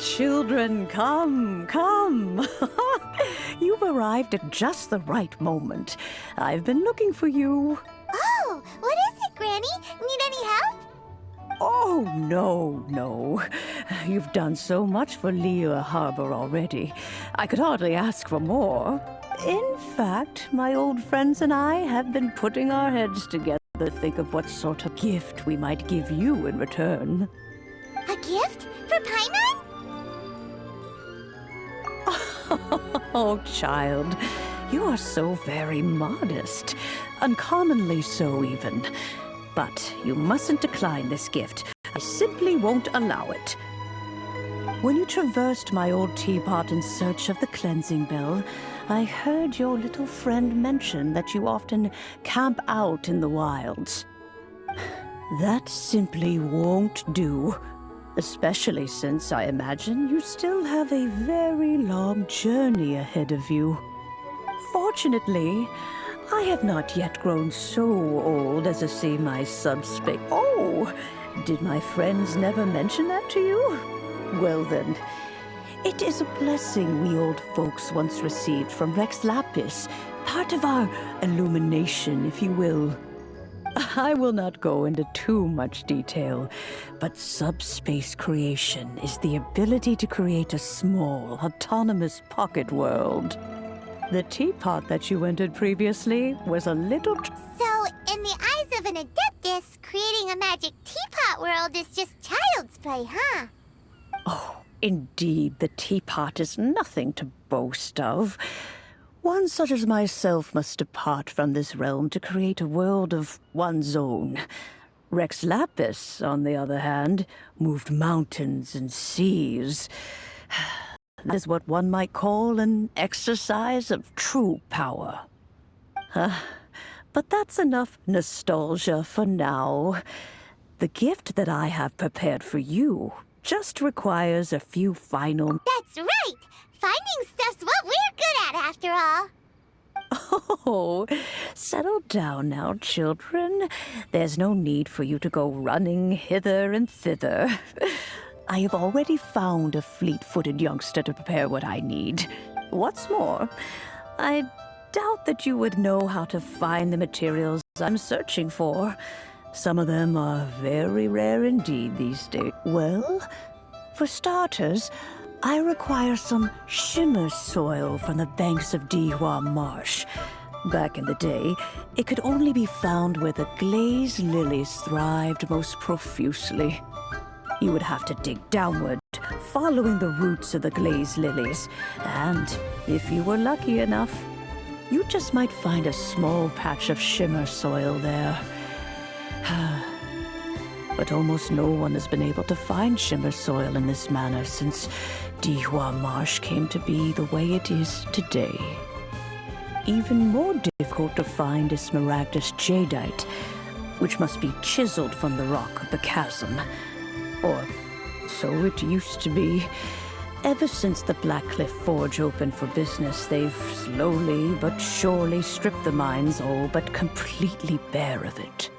Children, come, come. You've arrived at just the right moment. I've been looking for you. Oh, what is it, Granny? Need any help? Oh, no. You've done so much for Liyue Harbor already. I could hardly ask for more. In fact, my old friends and I have been putting our heads together to think of what sort of gift we might give you in return. A gift? For Paimon? Oh, child, you are so very modest. Uncommonly so, even. But you mustn't decline this gift. I simply won't allow it. When you traversed my old teapot in search of the cleansing bell, I heard your little friend mention that you often camp out in the wilds. That simply won't do. Especially since I imagine you still have a very long journey ahead of you. Fortunately, I have not yet grown so old as to see my subspace. Oh, did my friends never mention that to you? Well then, it is a blessing we old folks once received from Rex Lapis, part of our illumination, if you will. I will not go into too much detail, but subspace creation is the ability to create a small, autonomous pocket world. The teapot that you entered previously was a little... So, in the eyes of an Adeptus, creating a magic teapot world is just child's play, huh? Oh, indeed, the teapot is nothing to boast of. One such as myself must depart from this realm to create a world of one's own. Rex Lapis, on the other hand, moved mountains and seas. That is what one might call an exercise of true power. But that's enough nostalgia for now. The gift that I have prepared for you just requires a few final... That's right! Finding stuff's what we're good at, after all. Oh, settle down now, children. There's no need for you to go running hither and thither. I have already found a fleet-footed youngster to prepare what I need. What's more, I doubt that you would know how to find the materials I'm searching for. Some of them are very rare indeed these days. Well, for starters, I require some shimmer soil from the banks of Dihua Marsh. Back in the day, it could only be found where the glazed lilies thrived most profusely. You would have to dig downward, following the roots of the glazed lilies, and if you were lucky enough, you just might find a small patch of shimmer soil there. But almost no one has been able to find shimmer soil in this manner since Dihua Marsh came to be the way it is today. Even more difficult to find is smaragdus jadeite, which must be chiseled from the rock of the chasm. Or so it used to be. Ever since the Blackcliff Forge opened for business, they've slowly but surely stripped the mines all but completely bare of it.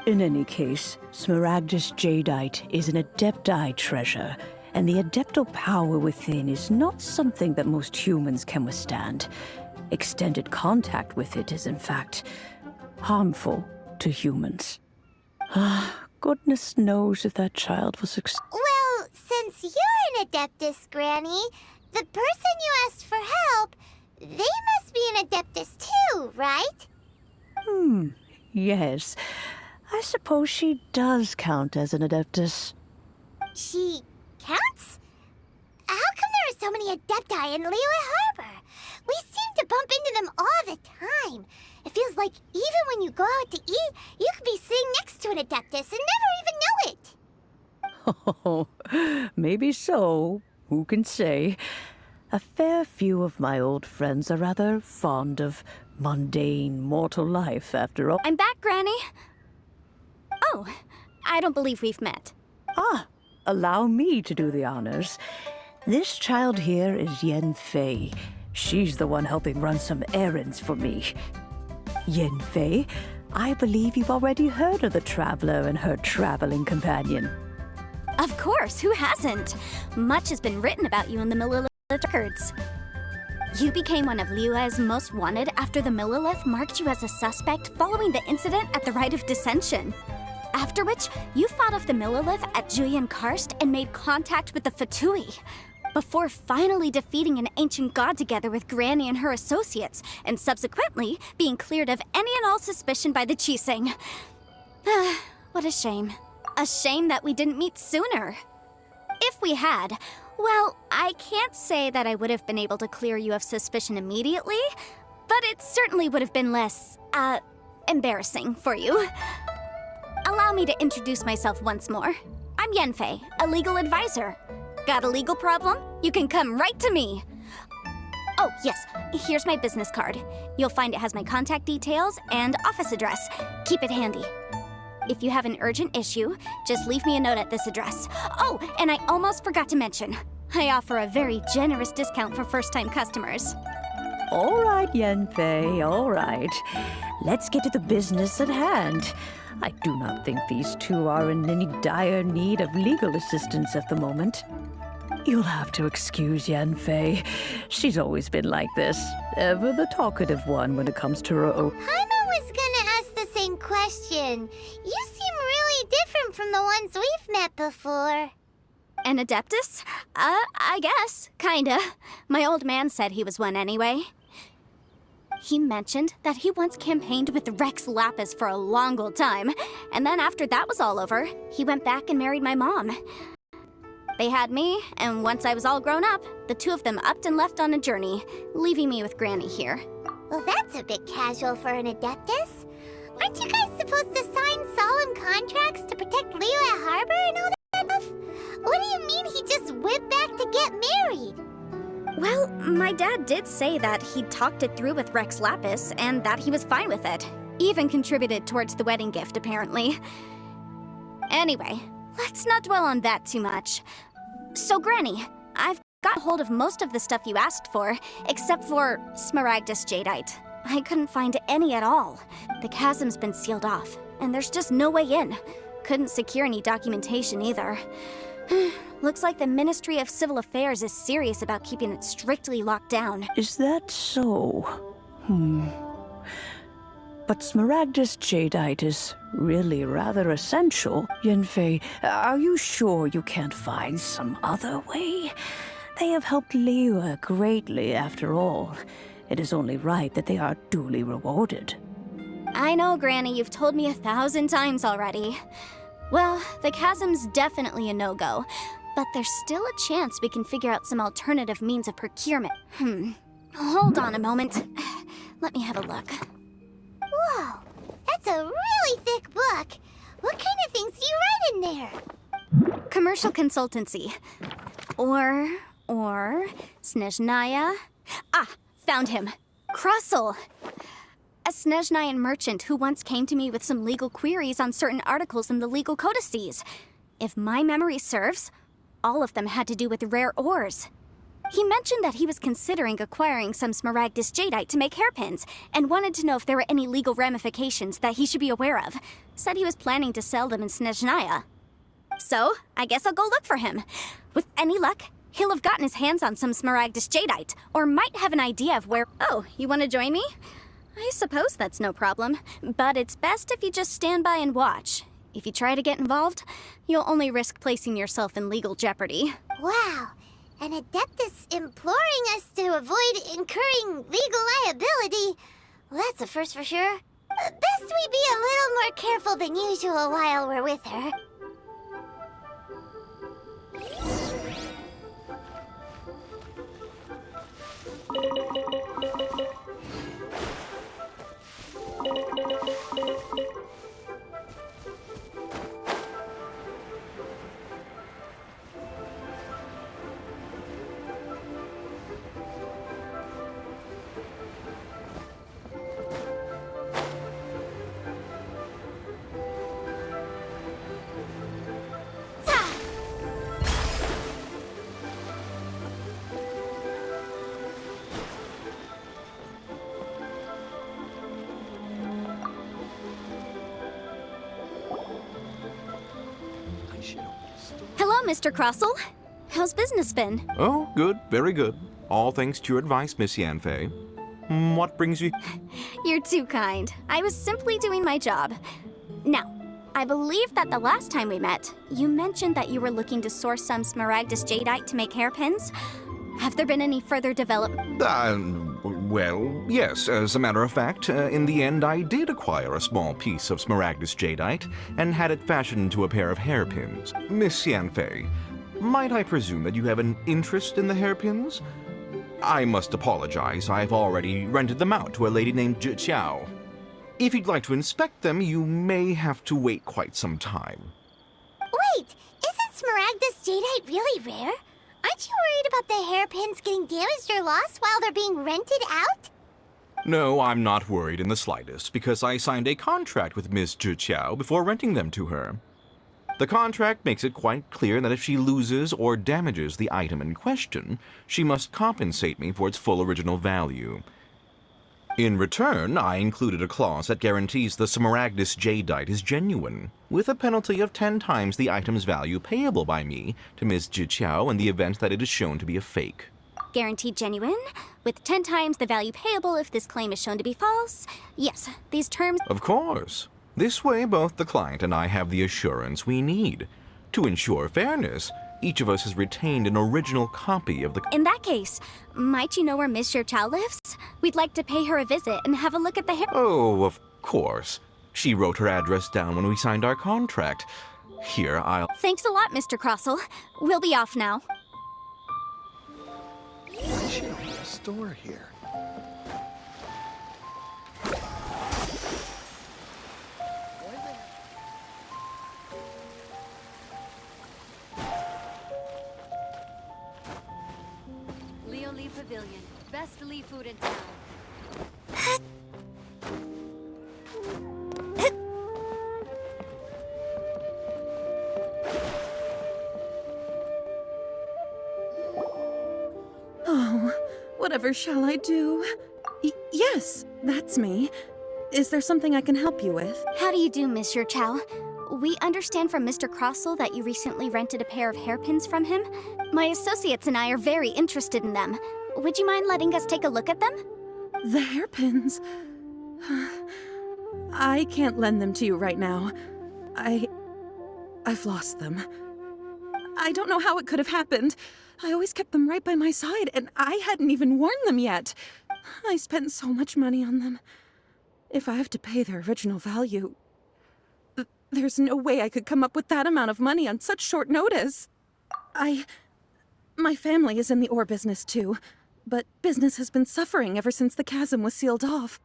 In any case, smaragdus jadeite is an adepti treasure, and the adeptal power within is not something that most humans can withstand. Extended contact with it is, in fact, harmful to humans. Goodness knows if that child was Well, since you're an Adeptus, Granny, the person you asked for help, they must be an Adeptus too, right? Yes. I suppose she does count as an Adeptus. She counts? How come there are so many Adepti in Liyue Harbor? We seem to bump into them all the time. It feels like even when you go out to eat, you could be sitting next to an Adeptus and never even know it. Oh, maybe so. Who can say? A fair few of my old friends are rather fond of mundane mortal life, after all. I'm back, Granny. Oh, I don't believe we've met. Allow me to do the honors. This child here is Yanfei. She's the one helping run some errands for me. Yanfei, I believe you've already heard of the traveler and her traveling companion. Of course, who hasn't? Much has been written about you in the Millilith records. You became one of Liyue's most wanted after the Millilith marked you as a suspect following the incident at the Rite of Dissension. After which, you fought off the Millilith at Julian Karst and made contact with the Fatui, before finally defeating an ancient god together with Granny and her associates, and subsequently being cleared of any and all suspicion by the Chiseng. What a shame. A shame that we didn't meet sooner. If we had, well, I can't say that I would have been able to clear you of suspicion immediately, but it certainly would have been less, embarrassing for you. Allow me to introduce myself once more. I'm Yanfei, a legal advisor. Got a legal problem? You can come right to me. Oh, yes, here's my business card. You'll find it has my contact details and office address. Keep it handy. If you have an urgent issue, just leave me a note at this address. Oh, and I almost forgot to mention, I offer a very generous discount for first-time customers. All right, Yanfei, all right. Let's get to the business at hand. I do not think these two are in any dire need of legal assistance at the moment. You'll have to excuse Yanfei. She's always been like this, ever the talkative one when it comes to her own. Paimon was gonna ask the same question. You seem really different from the ones we've met before. An Adeptus? I guess. Kinda. My old man said he was one anyway. He mentioned that he once campaigned with Rex Lapis for a long old time, and then after that was all over, he went back and married my mom. They had me, and once I was all grown up, the two of them upped and left on a journey, leaving me with Granny here. Well, that's a bit casual for an Adeptus. Aren't you guys supposed to sign solemn contracts to protect Liyue Harbor and all that stuff? What do you mean he just went back to get married? Well, my dad did say that he'd talked it through with Rex Lapis, and that he was fine with it. Even contributed towards the wedding gift, apparently. Anyway, let's not dwell on that too much. So, Granny, I've got hold of most of the stuff you asked for, except for Smaragdus Jadeite. I couldn't find any at all. The chasm's been sealed off, and there's just no way in. Couldn't secure any documentation either. Looks like the Ministry of Civil Affairs is serious about keeping it strictly locked down. Is that so? But Smaragdus Jadeite is really rather essential. Yanfei, are you sure you can't find some other way? They have helped Liyue greatly, after all. It is only right that they are duly rewarded. I know, Granny, you've told me 1,000 times already. Well, the chasm's definitely a no-go, but there's still a chance we can figure out some alternative means of procurement. Hold on a moment. Let me have a look. Whoa, that's a really thick book. What kind of things do you write in there? Commercial consultancy. Or Snezhnaya. Ah, found him. Krusel. A Snezhnayan merchant who once came to me with some legal queries on certain articles in the legal codices. If my memory serves, all of them had to do with rare ores. He mentioned that he was considering acquiring some Smaragdus Jadeite to make hairpins, and wanted to know if there were any legal ramifications that he should be aware of. Said he was planning to sell them in Snezhnaya. So, I guess I'll go look for him. With any luck, he'll have gotten his hands on some Smaragdus Jadeite, or might have an idea of where— Oh, you want to join me? I suppose that's no problem, but it's best if you just stand by and watch. If you try to get involved, you'll only risk placing yourself in legal jeopardy. Wow, an Adeptus imploring us to avoid incurring legal liability. Well, that's a first for sure. Best we be a little more careful than usual while we're with her. Hello, Mr. Crossell. How's business been? Oh, good, very good. All thanks to your advice, Miss Yanfei. What brings you? You're too kind. I was simply doing my job. Now, I believe that the last time we met, you mentioned that you were looking to source some Smaragdus jadeite to make hairpins. Have there been any further development? Well, yes. As a matter of fact, in the end, I did acquire a small piece of Smaragdus jadeite and had it fashioned into a pair of hairpins. Miss Yanfei, might I presume that you have an interest in the hairpins? I must apologize. I've already rented them out to a lady named Zhi. If you'd like to inspect them, you may have to wait quite some time. Wait, isn't Smaragdus jadeite really rare? Aren't you worried about the hairpins getting damaged or lost while they're being rented out? No, I'm not worried in the slightest, because I signed a contract with Miss Zhi before renting them to her. The contract makes it quite clear that if she loses or damages the item in question, she must compensate me for its full original value. In return, I included a clause that guarantees the Smaragdus jadeite is genuine, with a penalty of 10 times the item's value payable by me to Ms. Zhi in the event that it is shown to be a fake. Guaranteed genuine, with 10 times the value payable if this claim is shown to be false. Yes, these terms... Of course. This way, both the client and I have the assurance we need. To ensure fairness, each of us has retained an original copy of the... In that case, might you know where Miss Zhi lives? We'd like to pay her a visit and have a look at the hair... Oh, of course. She wrote her address down when we signed our contract. Here, I'll... Thanks a lot, Mr. Crossell. We'll be off now. Why should I have a store here? Lee Pavilion. Best Lee food in town. Oh, whatever shall I do? Yes, that's me. Is there something I can help you with? How do you do, Miss Zhi? We understand from Mr. Crossell that you recently rented a pair of hairpins from him. My associates and I are very interested in them. Would you mind letting us take a look at them? The hairpins? I can't lend them to you right now. I've lost them. I don't know how it could have happened. I always kept them right by my side, and I hadn't even worn them yet. I spent so much money on them. If I have to pay their original value, there's no way I could come up with that amount of money on such short notice. My family is in the ore business too, but business has been suffering ever since the chasm was sealed off.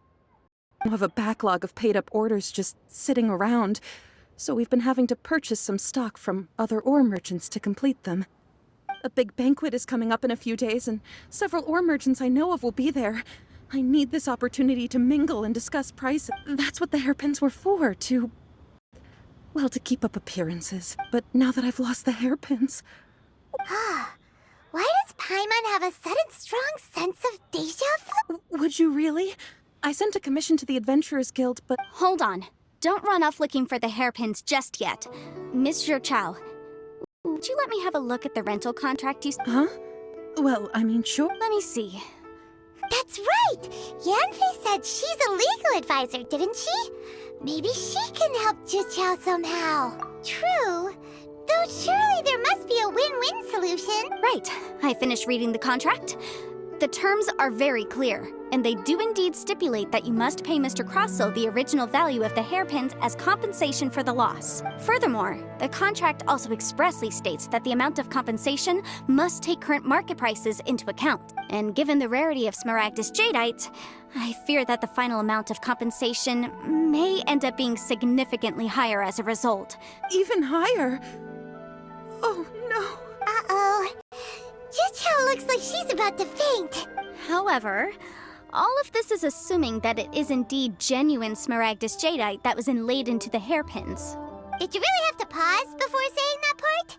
We have a backlog of paid-up orders just sitting around, so we've been having to purchase some stock from other ore merchants to complete them. A big banquet is coming up in a few days, and several ore merchants I know of will be there. I need this opportunity to mingle and discuss price. That's what the hairpins were for, to keep up appearances. But now that I've lost the hairpins... Why does Paimon have a sudden strong sense of deja vu? Would you really? I sent a commission to the Adventurers Guild, but... Hold on. Don't run off looking for the hairpins just yet. Miss Zhi, would you let me have a look at the rental contract you... Huh? Well, I mean, sure. Let me see. That's right! Yanfei said she's a legal advisor, didn't she? Maybe she can help Zhi somehow. True. Though surely there must be a win-win solution. Right. I finished reading the contract. The terms are very clear, and they do indeed stipulate that you must pay Mr. Crossell the original value of the hairpins as compensation for the loss. Furthermore, the contract also expressly states that the amount of compensation must take current market prices into account. And given the rarity of Smaragdus jadeite, I fear that the final amount of compensation may end up being significantly higher as a result. Even higher? Oh, no. Uh-oh. Zhi looks like she's about to faint. However, all of this is assuming that it is indeed genuine Smaragdus jadeite that was inlaid into the hairpins. Did you really have to pause before saying that part?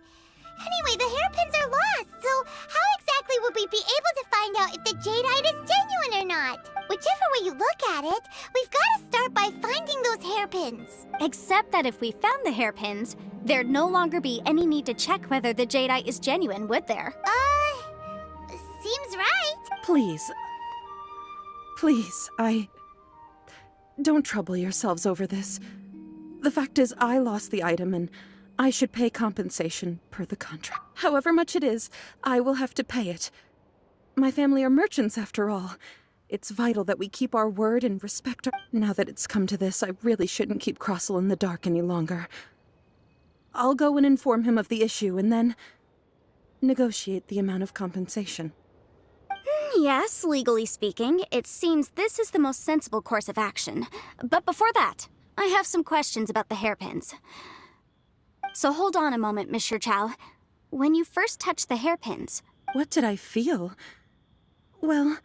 Anyway, the hairpins are lost, so how exactly would we be able to find out if the jadeite is genuine or not? Whichever way you look at it, we've got to start by finding those hairpins. Except that if we found the hairpins, there'd no longer be any need to check whether the jadeite is genuine, would there? Seems right. Please. Please, Don't trouble yourselves over this. The fact is, I lost the item and I should pay compensation per the contract. However much it is, I will have to pay it. My family are merchants, after all. It's vital that we keep our word and respect our... Now that it's come to this, I really shouldn't keep Crossell in the dark any longer. I'll go and inform him of the issue and then negotiate the amount of compensation. Yes, legally speaking, it seems this is the most sensible course of action. But before that, I have some questions about the hairpins. So hold on a moment, Monsieur Chow. When you first touched the hairpins... What did I feel? Well,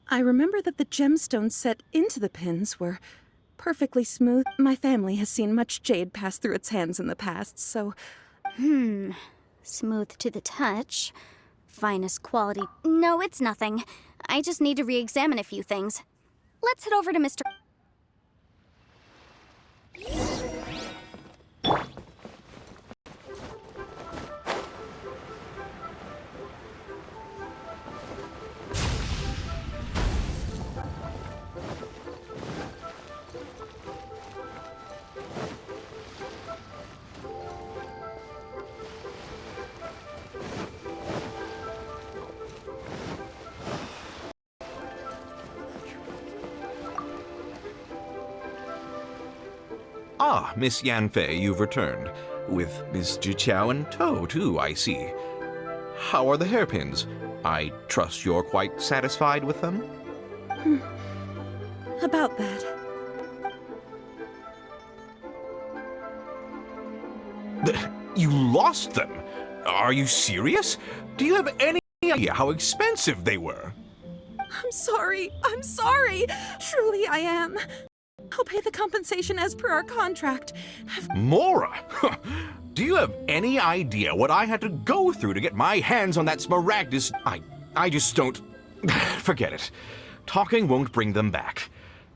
I remember that the gemstones set into the pins were perfectly smooth. My family has seen much jade pass through its hands in the past, so... Smooth to the touch. Finest quality. No, it's nothing. I just need to re-examine a few things. Let's head over to Mr. Ah, Miss Yanfei, you've returned. With Miss Jiqiao in tow, too, I see. How are the hairpins? I trust you're quite satisfied with them? About that. You lost them? Are you serious? Do you have any idea how expensive they were? I'm sorry. Truly I am. I'll pay the compensation as per our contract. Mora! Do you have any idea what I had to go through to get my hands on that Smaragdus? I just don't... Forget it. Talking won't bring them back.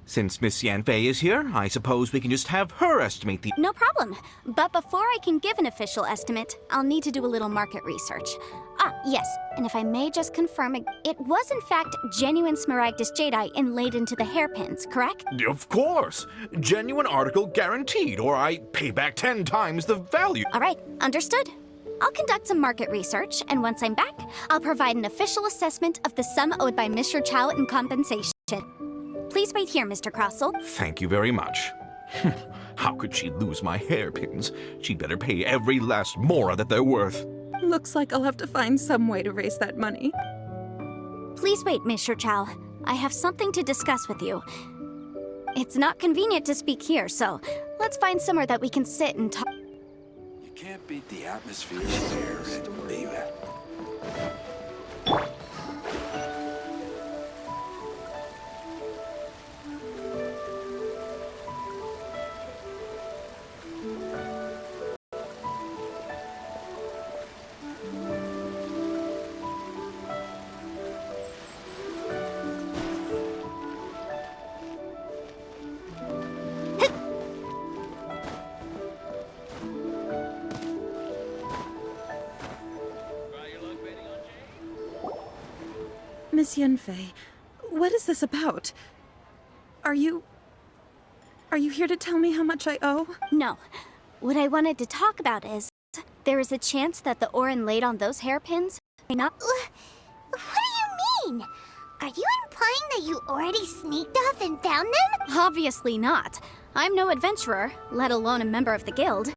Since Miss Yanfei is here, I suppose we can just have her estimate the... No problem. But before I can give an official estimate, I'll need to do a little market research. Yes, and if I may just confirm, it was in fact genuine Smaragdus jadeite inlaid into the hairpins, correct? Of course! Genuine article guaranteed, or I pay back 10 times the value. All right, understood. I'll conduct some market research, and once I'm back, I'll provide an official assessment of the sum owed by Mr. Chow in compensation. Please wait here, Mr. Crossell. Thank you very much. How could she lose my hairpins? She'd better pay every last mora that they're worth. Looks like I'll have to find some way to raise that money. Please wait, Mr. Chow. I have something to discuss with you. It's not convenient to speak here, so let's find somewhere that we can sit and talk. You can't beat the atmosphere here and leave it. Miss Yanfei, what is this about? Are you here to tell me how much I owe? No. What I wanted to talk about is, there is a chance that the ore inlaid on those hairpins may not... What do you mean? Are you implying that you already sneaked off and found them? Obviously not. I'm no adventurer, let alone a member of the guild.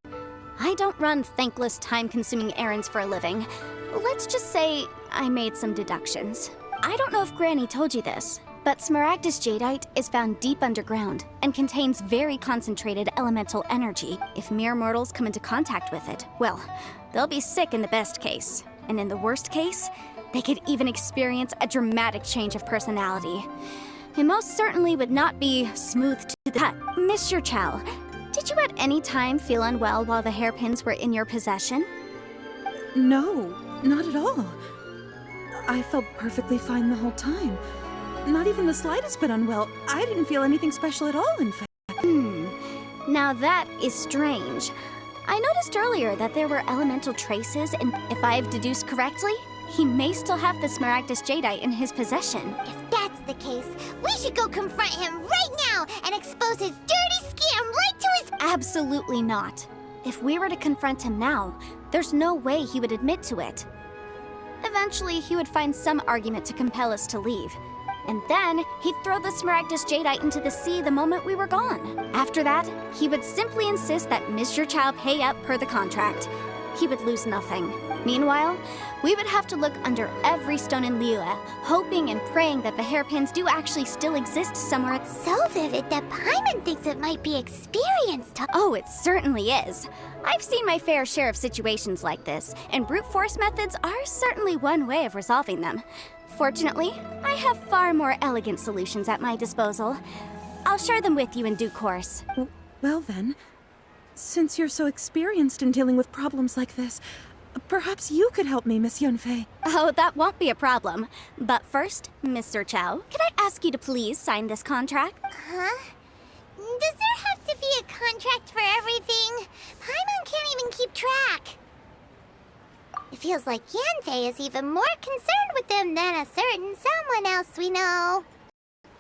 I don't run thankless, time-consuming errands for a living. Let's just say I made some deductions. I don't know if Granny told you this, but Smaragdus jadeite is found deep underground and contains very concentrated elemental energy. If mere mortals come into contact with it, well, they'll be sick in the best case. And in the worst case, they could even experience a dramatic change of personality. It most certainly would not be smooth to the touch. Mr. Chow, did you at any time feel unwell while the hairpins were in your possession? No, not at all. I felt perfectly fine the whole time. Not even the slightest bit unwell. I didn't feel anything special at all, in fact. Now that is strange. I noticed earlier that there were elemental traces, and if I've deduced correctly, he may still have the Smaragdus Jadeite in his possession. If that's the case, we should go confront him right now and expose his dirty scam right to his... Absolutely not. If we were to confront him now, there's no way he would admit to it. Eventually, he would find some argument to compel us to leave. And then, he'd throw the Smaragdus Jadeite into the sea the moment we were gone. After that, he would simply insist that Mr. Chow pay up per the contract. He would lose nothing. Meanwhile, we would have to look under every stone in Liyue, hoping and praying that the hairpins do actually still exist somewhere. So vivid that Paimon thinks it might be experienced. Oh, it certainly is. I've seen my fair share of situations like this, and brute force methods are certainly one way of resolving them. Fortunately, I have far more elegant solutions at my disposal. I'll share them with you in due course. Well then, since you're so experienced in dealing with problems like this, perhaps you could help me, Miss Yanfei. Oh, that won't be a problem. But first, Mr. Chow, could I ask you to please sign this contract? Huh? Does there have to be a contract for everything? Paimon can't even keep track. It feels like Yanfei is even more concerned with them than a certain someone else we know.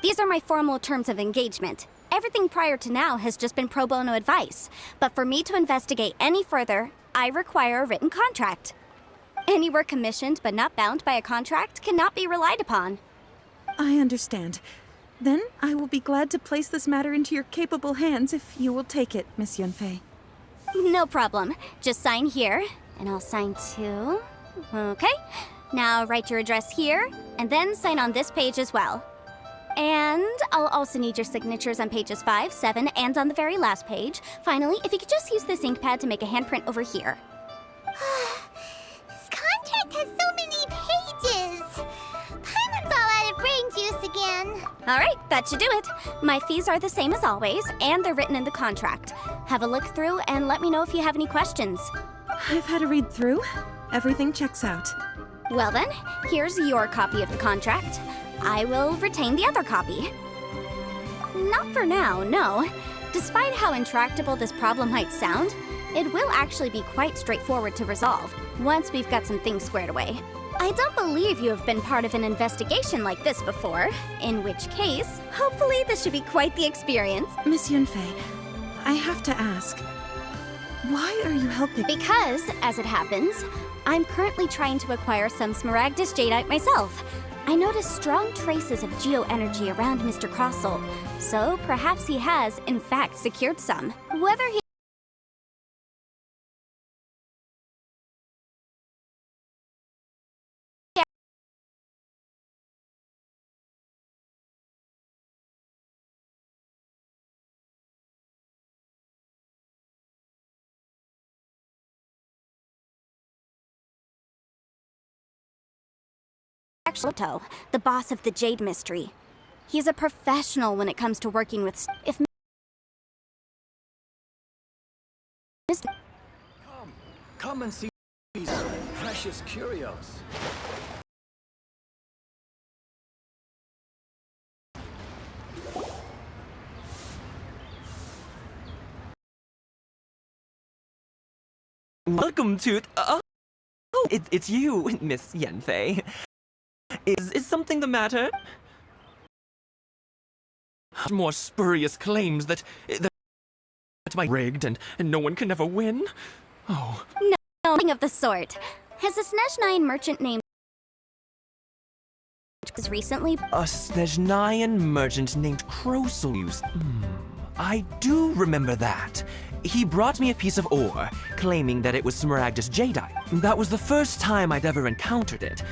These are my formal terms of engagement. Everything prior to now has just been pro bono advice. But for me to investigate any further, I require a written contract. Any work commissioned but not bound by a contract cannot be relied upon. I understand. Then I will be glad to place this matter into your capable hands if you will take it, Miss Yanfei. No problem. Just sign here, and I'll sign too. Okay. Now write your address here, and then sign on this page as well. And I'll also need your signatures on pages 5, 7, and on the very last page. Finally, if you could just use this ink pad to make a handprint over here. This contract has so many pages. Paimon's all out of brain juice again. All right, that should do it. My fees are the same as always, and they're written in the contract. Have a look through and let me know if you have any questions. I've had a read through. Everything checks out. Well then, here's your copy of the contract. I will retain the other copy. Not for now, no. Despite how intractable this problem might sound, it will actually be quite straightforward to resolve once we've got some things squared away. I don't believe you have been part of an investigation like this before, in which case, hopefully this should be quite the experience. Miss Yanfei, I have to ask, why are you helping? Because, as it happens, I'm currently trying to acquire some Smaragdus Jadeite myself. I noticed strong traces of geo-energy around Mr. Crossel, so perhaps he has, in fact, secured some. Whether he actually the boss of the Jade Mystery. He's a professional when it comes to working with if Come and see these precious curios. Welcome to... it's you, Miss Yanfei. Is something the matter? More spurious claims that my rigged and no one can ever win? Oh. No, nothing of the sort. Has a Snezhnayan merchant named recently? A Snezhnayan merchant named Crossel. I do remember that. He brought me a piece of ore, claiming that it was Smaragdus Jadeite. That was the first time I'd ever encountered it.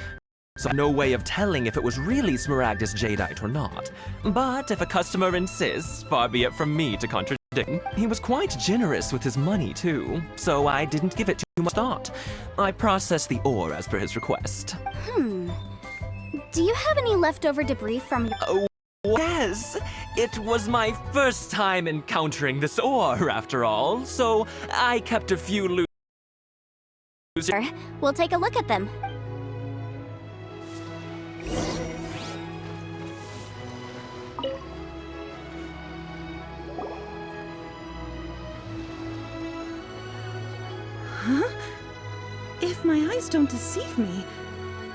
So no way of telling if it was really Smaragdus Jadeite or not. But if a customer insists, far be it from me to contradict him. He was quite generous with his money too, so I didn't give it too much thought. I processed the ore as per his request. Do you have any leftover debris from your... Oh, yes! It was my first time encountering this ore, after all, so I kept a few loose... We'll take a look at them. If my eyes don't deceive me,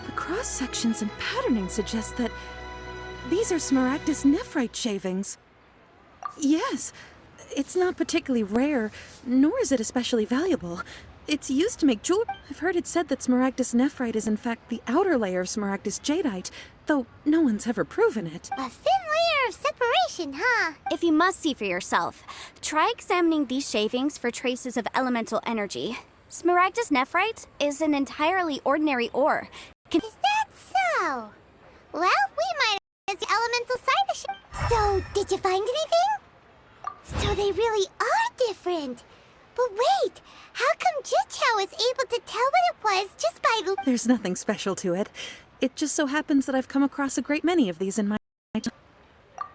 the cross-sections and patterning suggest that these are Smaragdus nephrite shavings. Yes, it's not particularly rare, nor is it especially valuable. It's used to make jewelry. I've heard it said that Smaragdus nephrite is in fact the outer layer of Smaragdus jadeite, though no one's ever proven it. A thin layer of separation, huh? If you must see for yourself, try examining these shavings for traces of elemental energy. Smaragdus nephrite is an entirely ordinary ore. Is that so? Well, we might have the elemental side of shit. So, did you find anything? So they really are different. But wait, how come Jichao was able to tell what it was just by... There's nothing special to it. It just so happens that I've come across a great many of these in my time.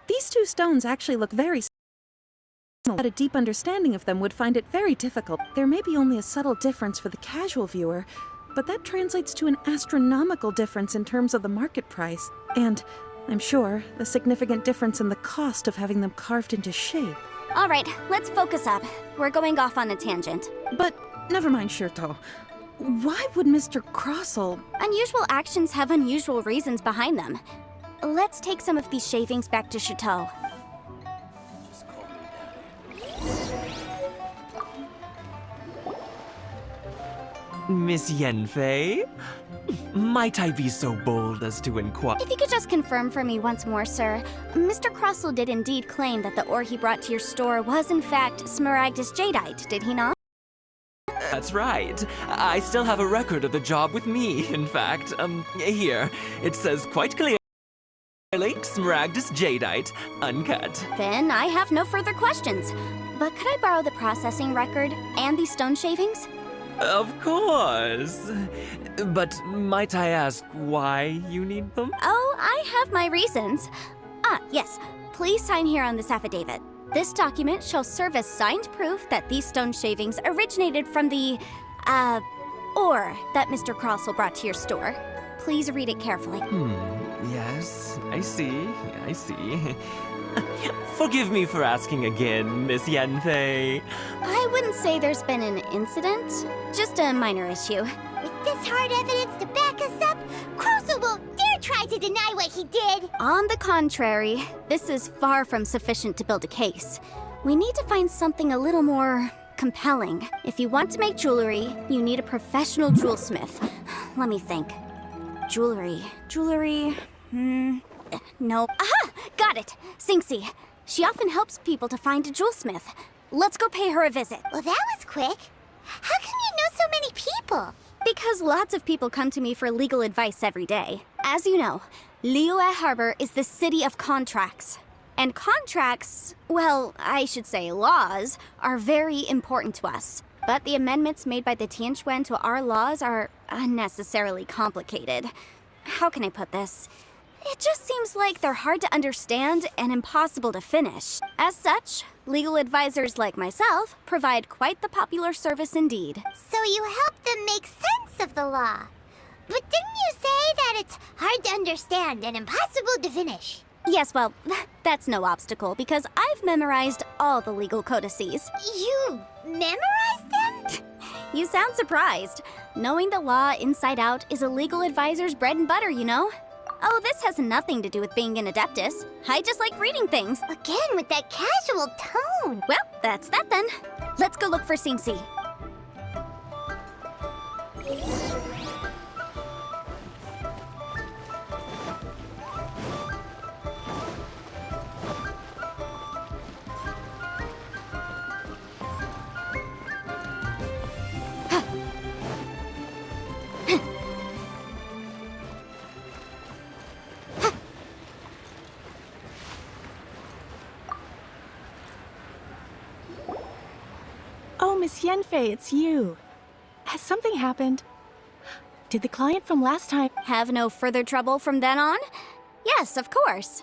These two stones actually look very similar, but a deep understanding of them would find it very difficult. There may be only a subtle difference for the casual viewer, but that translates to an astronomical difference in terms of the market price. And, I'm sure, a significant difference in the cost of having them carved into shape. All right, let's focus up. We're going off on a tangent. But, never mind, Shirto. Why would Mr. Crossell... Unusual actions have unusual reasons behind them. Let's take some of these shavings back to Chateau. Just call me Daddy. Miss Yanfei? Might I be so bold as to inquire? If you could just confirm for me once more, sir. Mr. Crossell did indeed claim that the ore he brought to your store was in fact Smaragdus jadeite, did he not? That's right. I still have a record of the job with me, in fact. Here. It says quite clearly, Smaragdus jadeite, uncut. Then I have no further questions. But could I borrow the processing record and these stone shavings? Of course. But might I ask why you need them? Oh, I have my reasons. Yes. Please sign here on this affidavit. This document shall serve as signed proof that these stone shavings originated from the, ore that Mr. Crossell brought to your store. Please read it carefully. Yes, I see. Forgive me for asking again, Miss Yanfei. I wouldn't say there's been an incident, just a minor issue. With this hard evidence to back us up, Crossell won't dare try to deny what he did. On the contrary, this is far from sufficient to build a case. We need to find something a little more compelling. If you want to make jewelry, you need a professional jewelsmith. Let me think. Jewelry. Nope. Aha! Got it! Xingxi. She often helps people to find a jewelsmith. Let's go pay her a visit. Well, that was quick. How come you know so many people? Because lots of people come to me for legal advice every day. As you know, Liyue Harbor is the city of contracts. And contracts, well, I should say laws, are very important to us. But the amendments made by the Tianquan to our laws are unnecessarily complicated. How can I put this? It just seems like they're hard to understand and impossible to finish. As such, legal advisors like myself provide quite the popular service indeed. So you help them make sense of the law. But didn't you say that it's hard to understand and impossible to finish? Yes, well, that's no obstacle because I've memorized all the legal codices. You memorized them? You sound surprised. Knowing the law inside out is a legal advisor's bread and butter, you know? Oh, this has nothing to do with being an adeptus. I just like reading things. Again, with that casual tone. Well, that's that then. Let's go look for Xingxi. Oh, Miss Yanfei, it's you. Has something happened? Did the client from last time... Have no further trouble from then on? Yes, of course.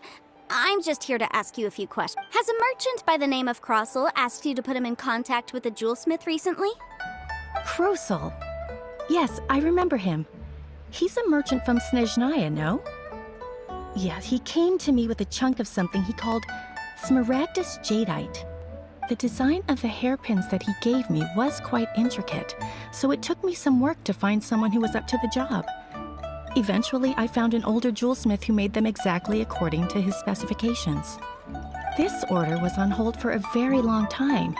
I'm just here to ask you a few questions. Has a merchant by the name of Crossell asked you to put him in contact with a jewelsmith recently? Crossell? Yes, I remember him. He's a merchant from Snezhnaya, no? Yeah, he came to me with a chunk of something he called Smaragdus jadeite. The design of the hairpins that he gave me was quite intricate, so it took me some work to find someone who was up to the job. Eventually, I found an older jewelsmith who made them exactly according to his specifications. This order was on hold for a very long time,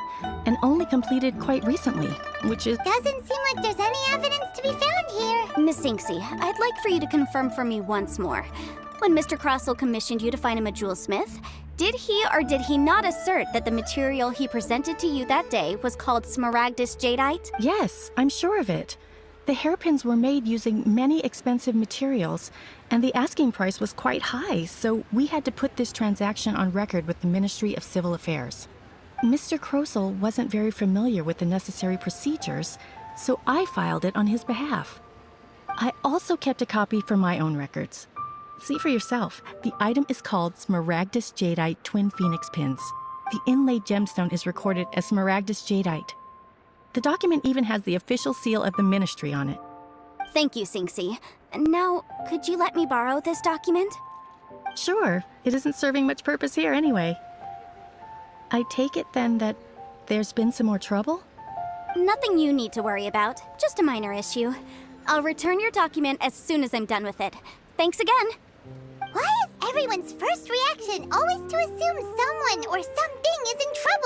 and only completed quite recently, which is... Doesn't seem like there's any evidence to be found here. Miss Sinksy, I'd like for you to confirm for me once more. When Mr. Crossell commissioned you to find him a jewelsmith, did he or did he not assert that the material he presented to you that day was called Smaragdus Jadeite? Yes, I'm sure of it. The hairpins were made using many expensive materials, and the asking price was quite high, so we had to put this transaction on record with the Ministry of Civil Affairs. Mr. Crossell wasn't very familiar with the necessary procedures, so I filed it on his behalf. I also kept a copy for my own records. See for yourself, the item is called Smaragdus Jadeite Twin Phoenix Pins. The inlaid gemstone is recorded as Smaragdus Jadeite. The document even has the official seal of the ministry on it. Thank you, Sinksy. Now, could you let me borrow this document? Sure, it isn't serving much purpose here anyway. I take it then that there's been some more trouble? Nothing you need to worry about, just a minor issue. I'll return your document as soon as I'm done with it. Thanks again! Why is everyone's first reaction always to assume someone or something is in trouble?